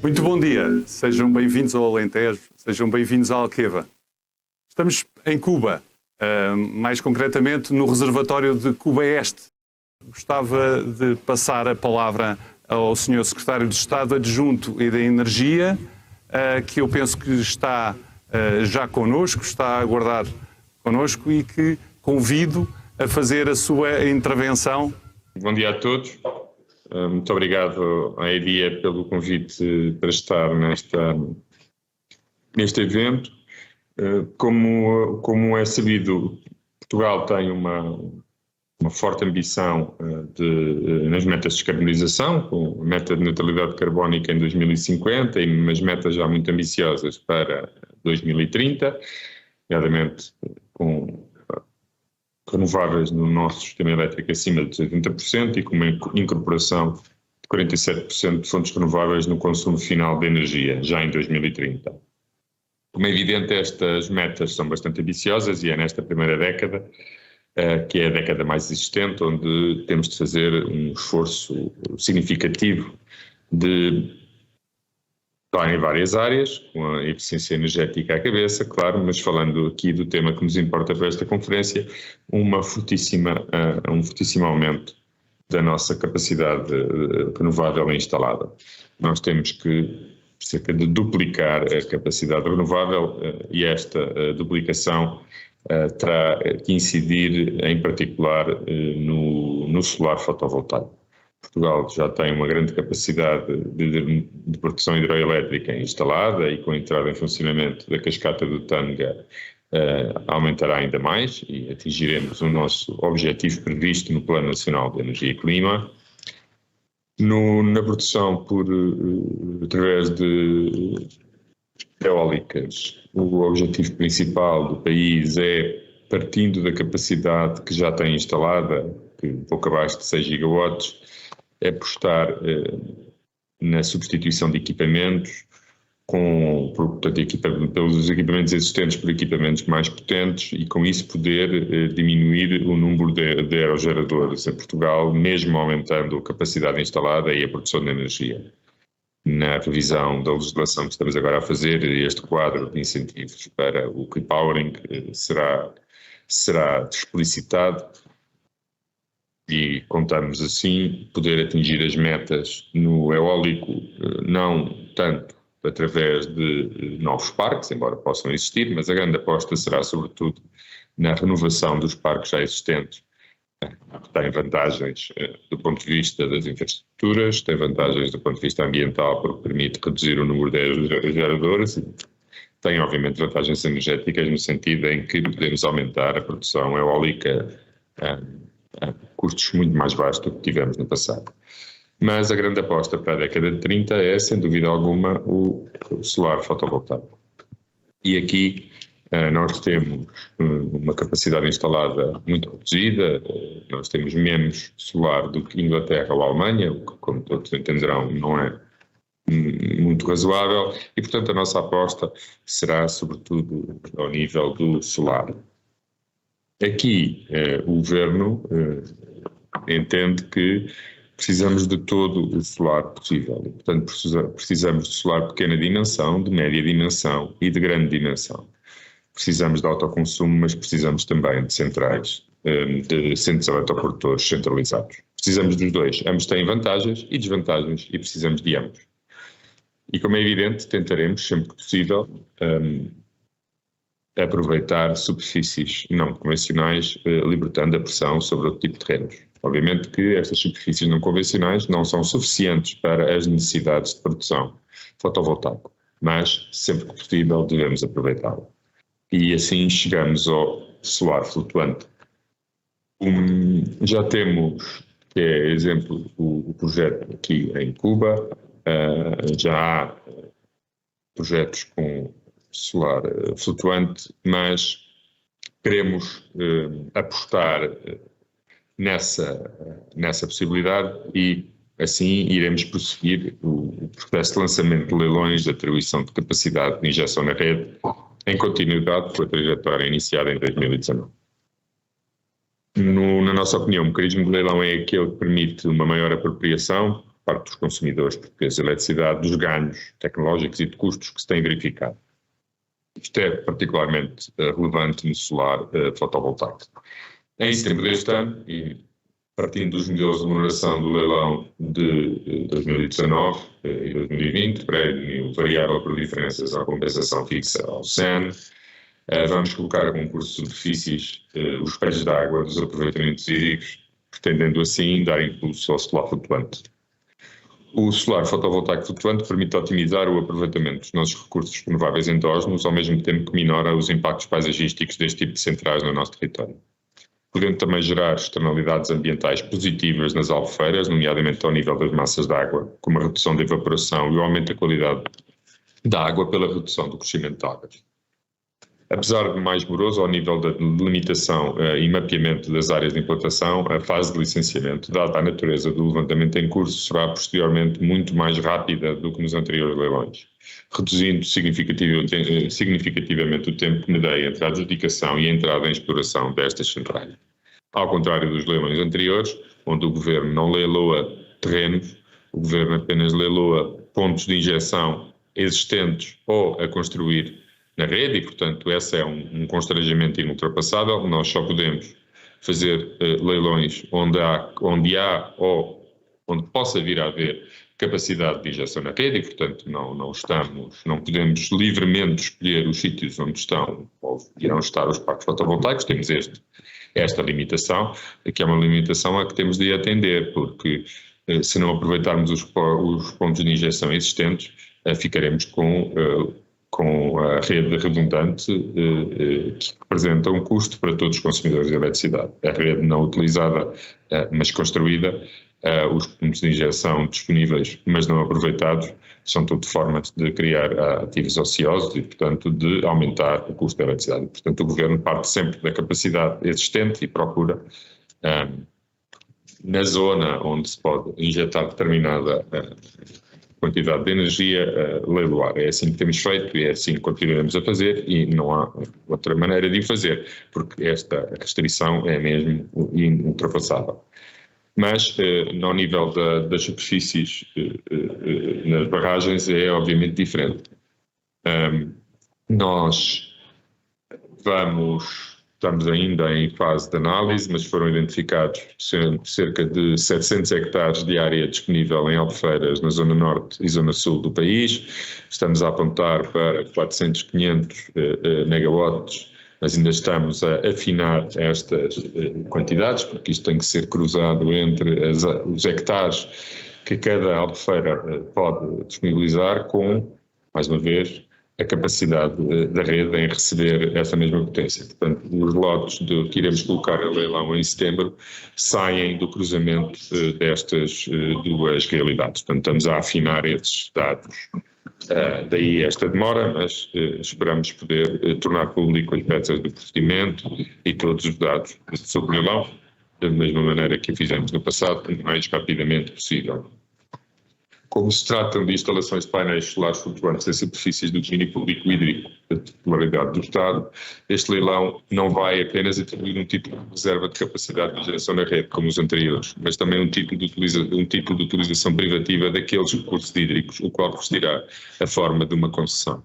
Muito bom dia, sejam bem-vindos ao Alentejo, sejam bem-vindos à Alqueva. Estamos em Cuba, mais concretamente no reservatório de Cuba Este. Gostava de passar a palavra ao Sr. Secretário de Estado Adjunto e da Energia, que eu penso que está já connosco, está a aguardar connosco e que convido a fazer a sua intervenção. Bom dia a todos. Muito obrigado à EDIA pelo convite para estar neste evento. Como é sabido, Portugal tem uma forte ambição nas metas de descarbonização, com a meta de neutralidade carbónica em 2050 e umas metas já muito ambiciosas para 2030, nomeadamente com renováveis no nosso sistema elétrico acima de 80% e com uma incorporação de 47% de fontes renováveis no consumo final de energia, já em 2030. Como é evidente, estas metas são bastante ambiciosas e é nesta primeira década, que é a década mais existente, onde temos de fazer um esforço significativo em várias áreas, com a eficiência energética à cabeça, claro, mas falando aqui do tema que nos importa para esta conferência, um fortíssimo aumento da nossa capacidade renovável instalada. Nós temos que cerca de duplicar a capacidade renovável e esta duplicação terá que incidir em particular no solar fotovoltaico. Portugal já tem uma grande capacidade de produção hidroelétrica instalada e com a entrada em funcionamento da cascata do Tâmega aumentará ainda mais e atingiremos o nosso objetivo previsto no Plano Nacional de Energia e Clima. Na produção através de eólicas, o objetivo principal do país é, partindo da capacidade que já tem instalada, que pouco abaixo de 6 gigawatts, é apostar na substituição de equipamentos, pelos equipamentos existentes por equipamentos mais potentes e com isso poder diminuir o número de aerogeradores em Portugal, mesmo aumentando a capacidade instalada e a produção de energia. Na revisão da legislação que estamos agora a fazer, este quadro de incentivos para o repowering será explicitado e contamos assim poder atingir as metas no eólico, não tanto através de novos parques, embora possam existir, mas a grande aposta será sobretudo na renovação dos parques já existentes, que tem vantagens do ponto de vista das infraestruturas, tem vantagens do ponto de vista ambiental porque permite reduzir o número de geradores e tem obviamente vantagens energéticas no sentido em que podemos aumentar a produção eólica a custos muito mais baixos do que tivemos no passado. Mas a grande aposta para a década de 30 é, sem dúvida alguma, o solar fotovoltaico. E aqui nós temos uma capacidade instalada muito reduzida, nós temos menos solar do que Inglaterra ou Alemanha, o que, como todos entenderão, não é muito razoável, e portanto a nossa aposta será sobretudo ao nível do solar. Aqui o Governo entende que precisamos de todo o solar possível, e, portanto precisamos de solar de pequena dimensão, de média dimensão e de grande dimensão. Precisamos de autoconsumo, mas precisamos também de centrais, de centros eletroprodutor centralizados. Precisamos dos dois, ambos têm vantagens e desvantagens e precisamos de ambos. E como é evidente, tentaremos sempre que possível aproveitar superfícies não convencionais, libertando a pressão sobre outro tipo de terrenos. Obviamente que estas superfícies não convencionais não são suficientes para as necessidades de produção fotovoltaica, mas sempre que possível devemos aproveitá-la. E assim chegamos ao solar flutuante. Já temos, que é exemplo, o projeto aqui em Cuba, já há projetos com solar flutuante, mas queremos apostar nessa possibilidade e assim iremos prosseguir o processo de lançamento de leilões de atribuição de capacidade de injeção na rede em continuidade com a trajetória iniciada em 2019. Na nossa opinião, o mecanismo de leilão é aquele que permite uma maior apropriação parte dos consumidores portugueses de eletricidade dos ganhos tecnológicos e de custos que se têm verificado. Isto é particularmente relevante no solar fotovoltaico. Em setembro deste ano, e partindo dos modelos de remuneração do leilão de 2019 e 2020, prémio variável por diferenças à compensação fixa ao SEN, vamos colocar a concurso de superfícies os pés de água dos aproveitamentos hídricos, pretendendo assim dar impulso ao solar flutuante. O solar fotovoltaico flutuante permite otimizar o aproveitamento dos nossos recursos renováveis endógenos, ao mesmo tempo que minora os impactos paisagísticos deste tipo de centrais no nosso território, podendo também gerar externalidades ambientais positivas nas albufeiras, nomeadamente ao nível das massas de água, como a redução da evaporação e o aumento da qualidade da água pela redução do crescimento de algas. Apesar de mais moroso ao nível da delimitação e mapeamento das áreas de implantação, a fase de licenciamento, dada a natureza do levantamento em curso, será posteriormente muito mais rápida do que nos anteriores leilões, reduzindo significativamente o tempo que medeia entre a adjudicação e a entrada em exploração destas centrais. Ao contrário dos leilões anteriores, onde o Governo não leiloa terrenos, o Governo apenas leiloa pontos de injeção existentes ou a construir na rede, e portanto esse é um constrangimento inultrapassável. Nós só podemos fazer leilões onde há ou onde possa vir a haver capacidade de injeção na rede, e portanto não podemos livremente escolher os sítios onde estão ou irão estar os parques fotovoltaicos. Temos esta limitação, que é uma limitação a que temos de atender, porque se não aproveitarmos os pontos de injeção existentes, ficaremos com a rede redundante, que representa um custo para todos os consumidores de eletricidade. A rede não utilizada, mas construída, os pontos de injeção disponíveis, mas não aproveitados, são tudo formas de criar ativos ociosos e, portanto, de aumentar o custo da eletricidade. Portanto, o Governo parte sempre da capacidade existente e procura, na zona onde se pode injetar determinada quantidade de energia, leiloar. É assim que temos feito e é assim que continuaremos a fazer, e não há outra maneira de o fazer, porque esta restrição é mesmo ultrapassável. Mas, no nível das superfícies nas barragens, é obviamente diferente. Nós estamos ainda em fase de análise, mas foram identificados cerca de 700 hectares de área disponível em albufeiras na zona norte e zona sul do país. Estamos a apontar para 400, 500 megawatts, mas ainda estamos a afinar estas quantidades, porque isto tem que ser cruzado entre os hectares que cada albufeira pode disponibilizar com, mais uma vez, a capacidade da rede em receber essa mesma potência. Portanto, os lotes que iremos colocar a leilão em setembro saem do cruzamento destas duas realidades. Portanto, estamos a afinar esses dados. Daí esta demora, mas esperamos poder tornar público as peças do procedimento e todos os dados sobre o leilão, da mesma maneira que o fizemos no passado, o mais rapidamente possível. Como se tratam de instalações de painéis solares flutuantes em superfícies do domínio público hídrico da titularidade do Estado, este leilão não vai apenas atribuir um título de reserva de capacidade de geração na rede, como os anteriores, mas também um título de utilização privativa daqueles recursos hídricos, o qual revestirá a forma de uma concessão.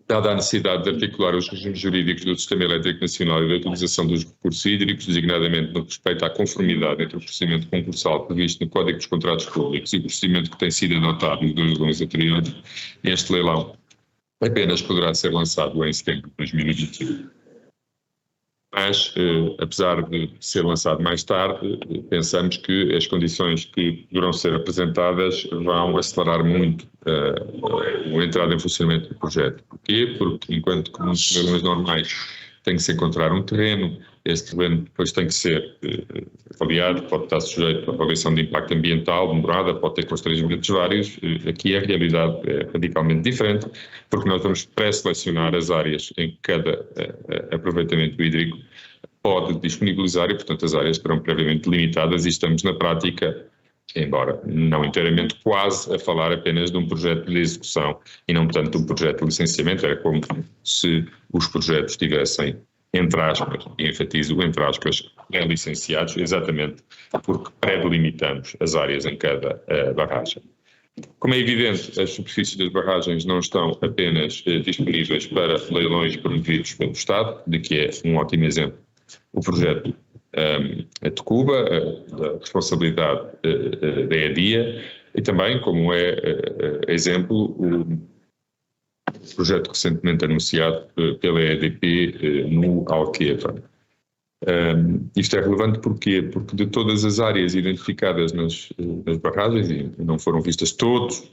Dada a necessidade de articular os regimes jurídicos do Sistema Elétrico Nacional e da utilização dos recursos hídricos, designadamente no que respeita à conformidade entre o procedimento concursal previsto no Código dos Contratos Públicos e o procedimento que tem sido adotado nos dois leilões anteriores, este leilão apenas poderá ser lançado em setembro de 2021. Mas, apesar de ser lançado mais tarde, pensamos que as condições que deverão ser apresentadas vão acelerar muito a entrada em funcionamento do projeto. Porquê? Porque, enquanto que nos leilões normais tem que se encontrar um terreno, esse terreno depois tem que ser avaliado, pode estar sujeito à avaliação de impacto ambiental, demorada, pode ter constrangimentos vários. Aqui a realidade é radicalmente diferente, porque nós vamos pré-selecionar as áreas em que cada aproveitamento hídrico pode disponibilizar, e portanto as áreas estarão previamente limitadas, e estamos na prática, embora não inteiramente, quase a falar apenas de um projeto de execução e não tanto de um projeto de licenciamento. Era como se os projetos tivessem, entre aspas, e enfatizo entre aspas, licenciados, exatamente porque pré-delimitamos as áreas em cada barragem. Como é evidente, as superfícies das barragens não estão apenas disponíveis para leilões promovidos pelo Estado, de que é um ótimo exemplo o projeto de Cuba, da responsabilidade da EDIA, e também, como é exemplo, o projeto recentemente anunciado pela EDP no Alqueva. Isto é relevante porque de todas as áreas identificadas nas barragens, e não foram vistas todas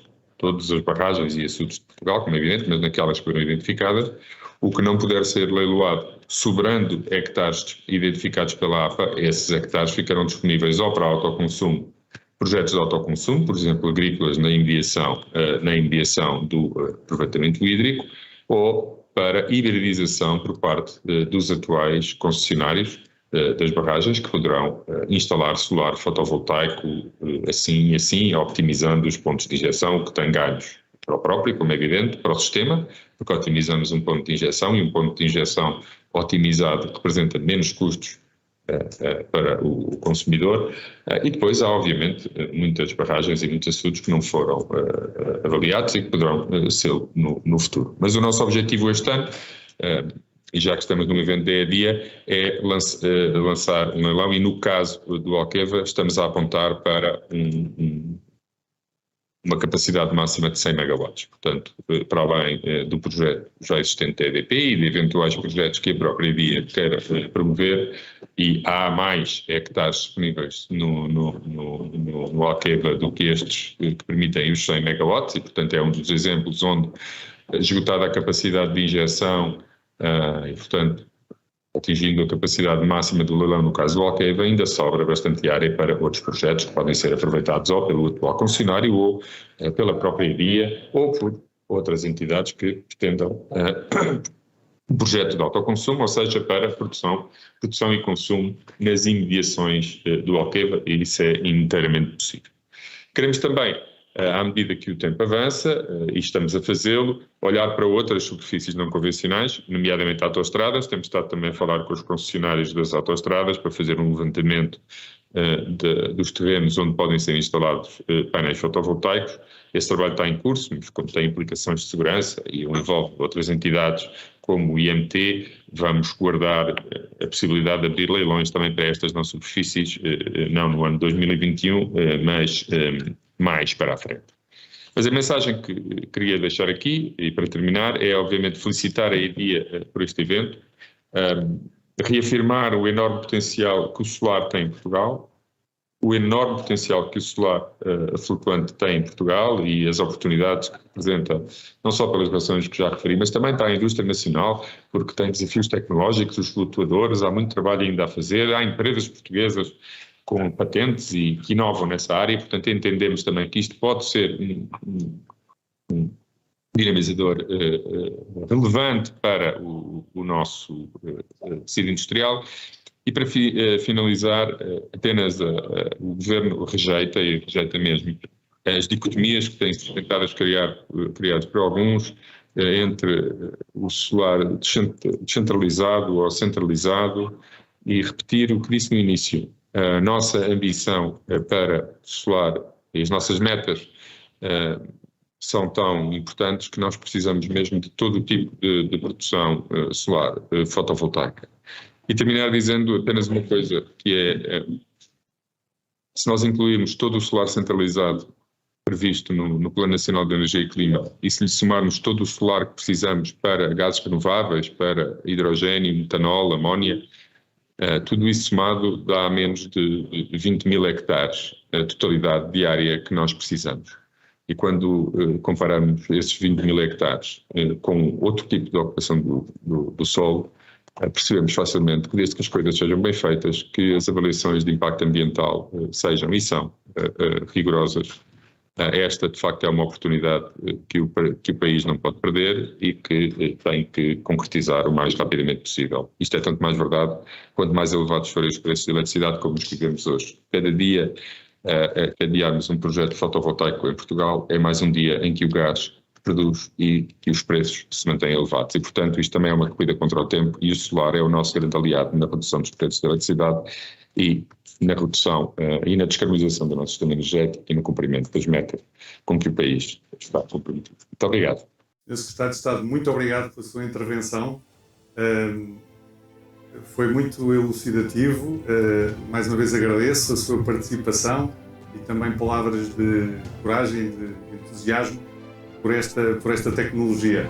as barragens e açudes de Portugal, como é evidente, mas naquelas que foram identificadas, o que não puder ser leiloado, sobrando hectares identificados pela APA, esses hectares ficarão disponíveis ou para autoconsumo, projetos de autoconsumo, por exemplo, agrícolas na imediação do aproveitamento hídrico, ou para hibridização por parte dos atuais concessionários das barragens, que poderão instalar solar fotovoltaico assim, optimizando os pontos de injeção, que têm ganhos para o próprio, como é evidente, para o sistema, porque otimizamos um ponto de injeção, e um ponto de injeção otimizado representa menos custos para o consumidor, e depois há obviamente muitas barragens e muitos açudes que não foram avaliados e que poderão ser no futuro. Mas o nosso objetivo este ano, e já que estamos no evento da EDIA, é lançar um leilão, e no caso do Alqueva estamos a apontar para uma capacidade máxima de 100 megawatts. Portanto, para além do projeto já existente da EDP e de eventuais projetos que a própria EDIA queira promover, e há mais hectares disponíveis no Alqueva do que estes que permitem os 100 megawatts, e portanto é um dos exemplos onde, esgotada a capacidade de injeção e portanto atingindo a capacidade máxima do leilão no caso do Alqueva, ainda sobra bastante área para outros projetos que podem ser aproveitados ou pelo atual concessionário ou pela própria EDIA ou por outras entidades que pretendam um projeto de autoconsumo, ou seja, para produção e consumo nas imediações do Alqueva, e isso é inteiramente possível. Queremos também, à medida que o tempo avança, e estamos a fazê-lo, olhar para outras superfícies não convencionais, nomeadamente autoestradas. Temos estado também a falar com os concessionários das autoestradas para fazer um levantamento dos terrenos onde podem ser instalados painéis fotovoltaicos. Esse trabalho está em curso, mas como tem implicações de segurança e envolve outras entidades como o IMT, vamos guardar a possibilidade de abrir leilões também para estas não superfícies, não no ano 2021, mas mais para a frente. Mas a mensagem que queria deixar aqui, e para terminar, é obviamente felicitar a EDIA por este evento, reafirmar o enorme potencial que o solar tem em Portugal, o enorme potencial que o solar flutuante tem em Portugal e as oportunidades que representa, não só pelas razões que já referi, mas também está a indústria nacional, porque tem desafios tecnológicos, os flutuadores, há muito trabalho ainda a fazer, há empresas portuguesas com patentes e que inovam nessa área, portanto entendemos também que isto pode ser um dinamizador relevante para o nosso tecido industrial. E para finalizar, apenas o Governo rejeita mesmo as dicotomias que têm sido tentadas criadas por alguns entre o solar descentralizado ou centralizado, e repetir o que disse no início. A nossa ambição para o solar e as nossas metas são tão importantes que nós precisamos mesmo de todo o tipo de produção solar fotovoltaica. E terminar dizendo apenas uma coisa, que é, se nós incluirmos todo o solar centralizado previsto no Plano Nacional de Energia e Clima, e se lhe somarmos todo o solar que precisamos para gases renováveis, para hidrogênio, metanol, amónia, tudo isso somado dá menos de 20 mil hectares, a totalidade de área que nós precisamos. E quando comparamos esses 20 mil hectares com outro tipo de ocupação do solo, percebemos facilmente que, desde que as coisas sejam bem feitas, que as avaliações de impacto ambiental sejam e são rigorosas, esta de facto é uma oportunidade que o país não pode perder e que tem que concretizar o mais rapidamente possível. Isto é tanto mais verdade quanto mais elevados forem os preços de eletricidade, como os que vivemos hoje. Cada dia que adiarmos um projeto fotovoltaico em Portugal é mais um dia em que o gás produz e que os preços se mantêm elevados. E, portanto, isto também é uma corrida contra o tempo e o solar é o nosso grande aliado na redução dos preços da eletricidade e na redução e na descarbonização do nosso sistema energético e no cumprimento das metas com que o país está comprometido. Muito obrigado. Sr. Secretário de Estado, muito obrigado pela sua intervenção. Foi muito elucidativo. Mais uma vez agradeço a sua participação e também palavras de coragem, de entusiasmo por esta tecnologia.